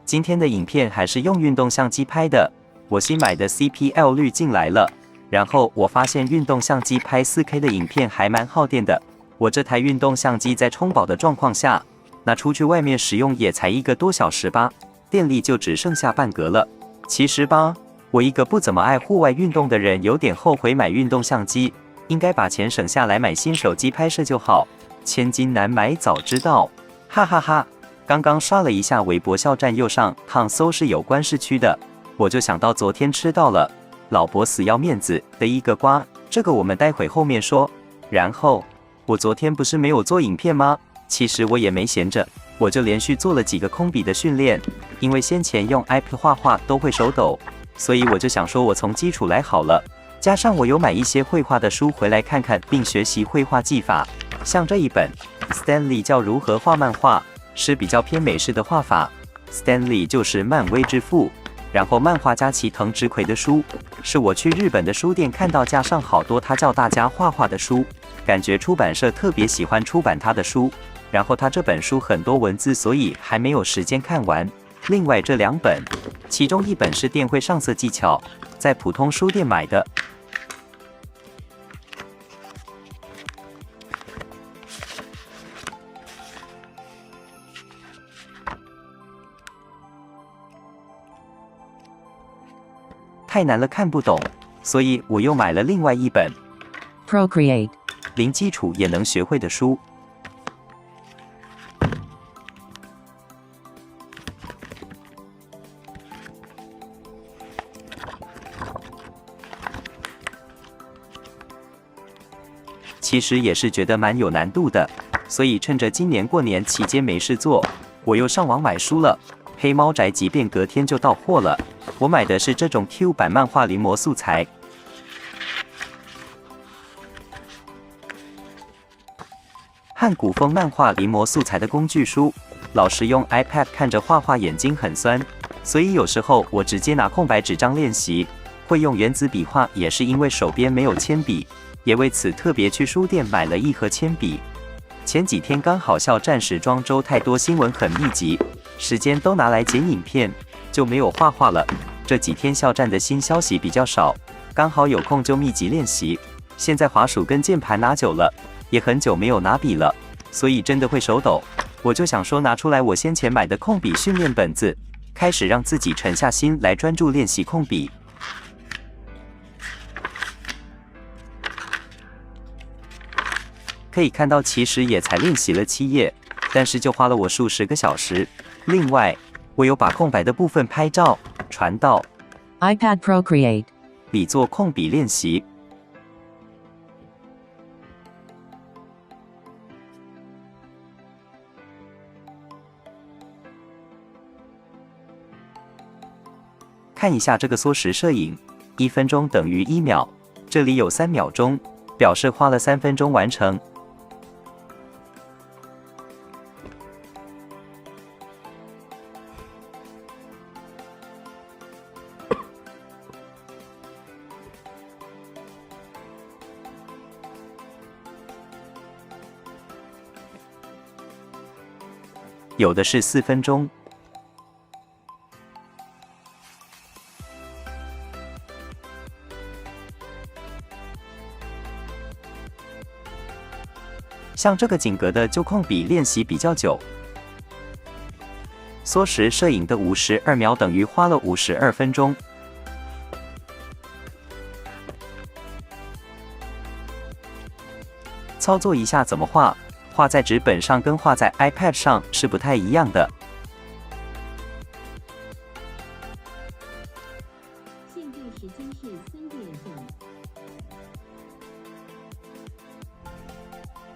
今天的影片还是用运动相机拍的，我新买的 CPL 滤镜来了。然后我发现运动相机拍 4K 的影片还蛮耗电的。我这台运动相机在充饱的状况下，拿出去外面使用也才1个多小时吧，电力就只剩下半格了。其实吧，我一个不怎么爱户外运动的人，有点后悔买运动相机，应该把钱省下来买新手机拍摄就好。千金难买早知道，哈哈哈。刚刚刷了一下微博校站右上趟搜是有关市区的，我就想到昨天吃到了老伯死要面子的一个瓜，这个我们待会后面说。然后我昨天不是没有做影片吗？其实我也没闲着，我就连续做了几个空笔的训练，因为先前用 iPad 画画都会手抖，所以我就想说我从基础来好了。加上我有买一些绘画的书回来看看，并学习绘画技法，像这一本 Stanley 叫如何画漫画，是比较偏美式的画法。Stanley 就是漫威之父，然后漫画家齐藤直葵的书，是我去日本的书店看到架上好多他教大家画画的书，感觉出版社特别喜欢出版他的书。然后他这本书很多文字，所以还没有时间看完。另外这2本，其中一本是电绘上色技巧，在普通书店买的。太难了，看不懂，所以我又买了另外一本 Procreate 零基础也能学会的书。其实也是觉得蛮有难度的，所以趁着今年过年期间没事做，我又上网买书了。黑猫宅急便隔天就到货了。我买的是这种 Q 版漫画临摹素材，和古风漫画临摹素材的工具书。老实用 iPad 看着画画眼睛很酸，所以有时候我直接拿空白纸张练习。会用原子笔画也是因为手边没有铅笔，也为此特别去书店买了1盒铅笔。前几天刚好校站时装周太多新闻很密集，时间都拿来剪影片，就没有画画了。这几天校站的新消息比较少，刚好有空就密集练习。现在滑鼠跟键盘拿久了，也很久没有拿笔了，所以真的会手抖。我就想说拿出来我先前买的控笔训练本子，开始让自己沉下心来专注练习控笔。可以看到其实也才练习了7页，但是就花了我数10个小时。另外我有把空白的部分拍照传到 iPad Procreate 里做控笔练习。看一下这个缩时摄影，1分钟等于1秒，这里有3秒钟，表示花了3分钟完成。有的是4分钟。像这个景格的就控笔练习比较久。缩时摄影的52秒等于花了52分钟。操作一下怎么画，画在纸本上跟画在 iPad 上是不太一样的。现在时间是3点整。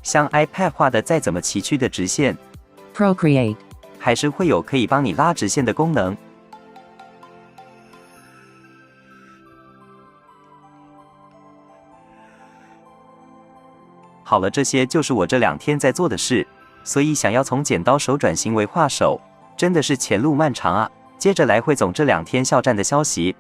像 iPad 画的再怎么崎岖的直线 Procreate 还是会有可以帮你拉直线的功能。好了，这些就是我这2天在做的事，所以想要从剪刀手转型为画手，真的是前路漫长啊。接着来汇总这2天校站的消息。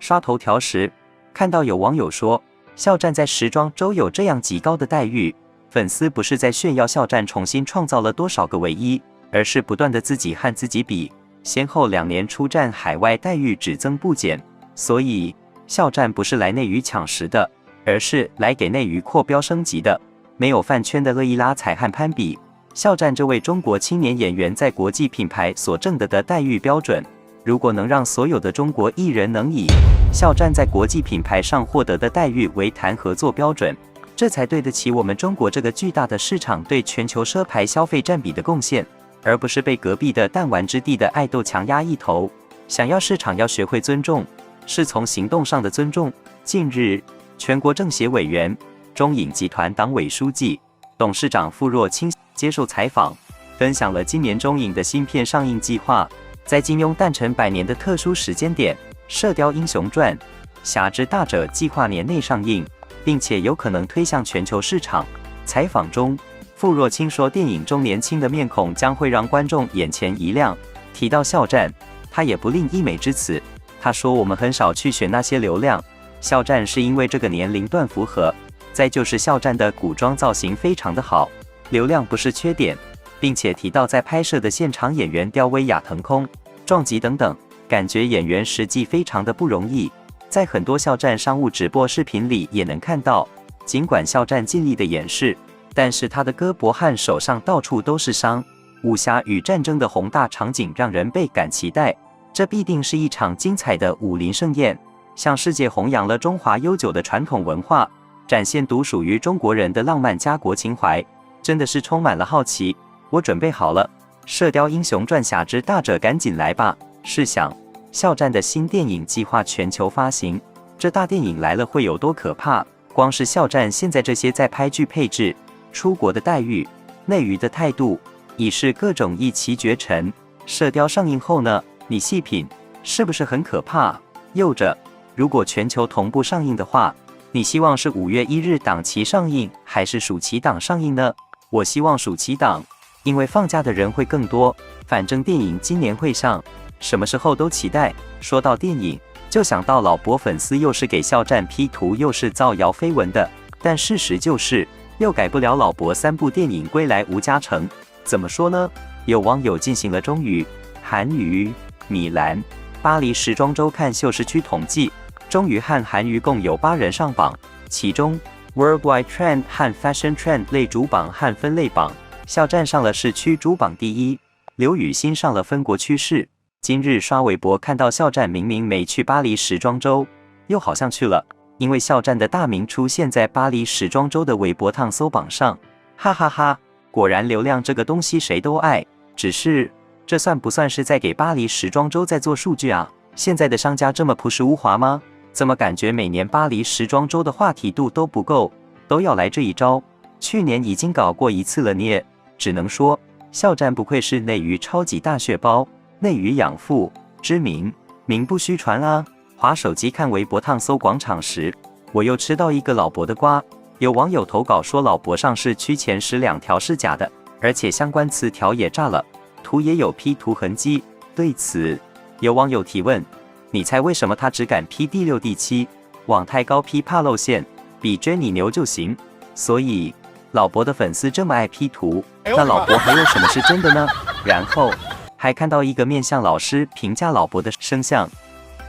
刷头条时看到有网友说，校站在时装周有这样极高的待遇，粉丝不是在炫耀校站重新创造了多少个唯一，而是不断的自己和自己比。先后2年出战海外待遇只增不减，所以校战不是来内娱抢食的，而是来给内娱扩标升级的。没有饭圈的乐意拉踩和攀比，校战这位中国青年演员在国际品牌所挣得的待遇标准，如果能让所有的中国艺人能以校战在国际品牌上获得的待遇为谈合作标准，这才对得起我们中国这个巨大的市场对全球奢牌消费占比的贡献，而不是被隔壁的弹丸之地的爱豆强压一头。想要市场，要学会尊重，是从行动上的尊重。近日，全国政协委员、中影集团党委书记、董事长傅若清接受采访，分享了今年中影的新片上映计划。在金庸诞辰100年的特殊时间点，《射雕英雄传》《侠之大者》计划年内上映，并且有可能推向全球市场。采访中，傅若清说，电影中年轻的面孔将会让观众眼前一亮。提到校战，他也不吝溢美之词。他说：“我们很少去选那些流量，校战是因为这个年龄段符合。再就是校战的古装造型非常的好，流量不是缺点。”并且提到在拍摄的现场，演员吊威亚腾空、撞击等等，感觉演员实际非常的不容易。在很多校战商务直播视频里也能看到，尽管校战尽力的演示，但是他的胳膊和手上到处都是伤。武侠与战争的宏大场景让人倍感期待，这必定是一场精彩的武林盛宴，向世界弘扬了中华悠久的传统文化，展现独属于中国人的浪漫家国情怀，真的是充满了好奇。我准备好了，《射雕英雄传侠之大者》赶紧来吧！试想，校战的新电影计划全球发行，这大电影来了会有多可怕？光是校战现在这些在拍剧配置、出国的待遇、内娱的态度，已是各种一骑绝尘。射雕上映后呢？你细品，是不是很可怕？又着，如果全球同步上映的话，你希望是5月1日档期上映，还是暑期档上映呢？我希望暑期档。因为放假的人会更多，反正电影今年会上，什么时候都期待。说到电影，就想到老博粉丝又是给校战 P 图，又是造谣绯闻的。但事实就是，又改不了老博3部电影归来无加成。怎么说呢？有网友进行了中语、韩语、米兰、巴黎时装周看秀时区统计，中语和韩语共有8人上榜，其中 Worldwide Trend 和 Fashion Trend 类主榜和分类榜。校战上了市区主榜第1，刘雨欣上了分国趋势。今日刷微博看到校战明明没去巴黎时装周，又好像去了，因为校战的大名出现在巴黎时装周的微博烫搜榜上，哈哈哈！果然流量这个东西谁都爱，只是这算不算是在给巴黎时装周在做数据啊？现在的商家这么朴实无华吗？怎么感觉每年巴黎时装周的话题度都不够，都要来这一招？去年已经搞过一次了呢。只能说，校战不愧是内娱超级大血包，内娱养父，知名，名不虚传啊！滑手机看微博烫搜广场时，我又吃到一个老博的瓜。有网友投稿说，老博上市区前12条是假的，而且相关词条也炸了，图也有 P 图痕迹。对此，有网友提问：你猜为什么他只敢 P 第6、第7？网太高 P 怕露馅，比 Jenny 牛就行。所以老博的粉丝这么爱 P 图，那老博还有什么是真的呢？然后还看到一个面相老师评价老博的生相，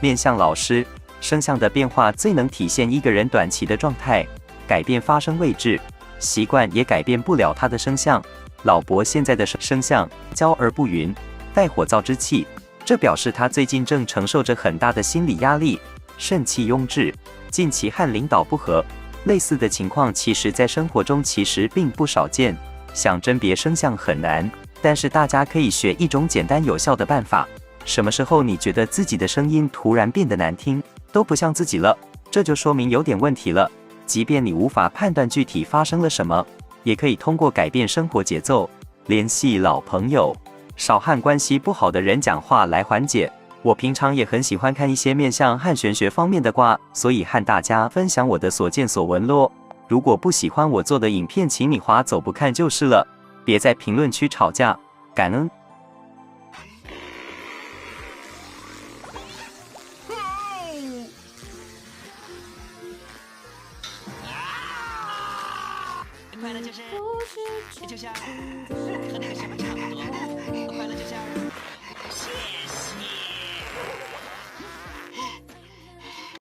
面相老师生相的变化最能体现一个人短期的状态，改变发生位置，习惯也改变不了他的生相。老博现在的生相骄而不匀，带火燥之气，这表示他最近正承受着很大的心理压力，肾气壅滞，近期和领导不合。类似的情况其实在生活中其实并不少见，想甄别生相很难，但是大家可以学一种简单有效的办法。什么时候你觉得自己的声音突然变得难听，都不像自己了，这就说明有点问题了。即便你无法判断具体发生了什么，也可以通过改变生活节奏，联系老朋友，少和关系不好的人讲话来缓解。我平常也很喜欢看一些面相和玄学方面的卦，所以和大家分享我的所见所闻咯。如果不喜欢我做的影片，请你划走不看就是了，别在评论区吵架，感恩。快乐就是，就像和那个什么差不多，快乐就像。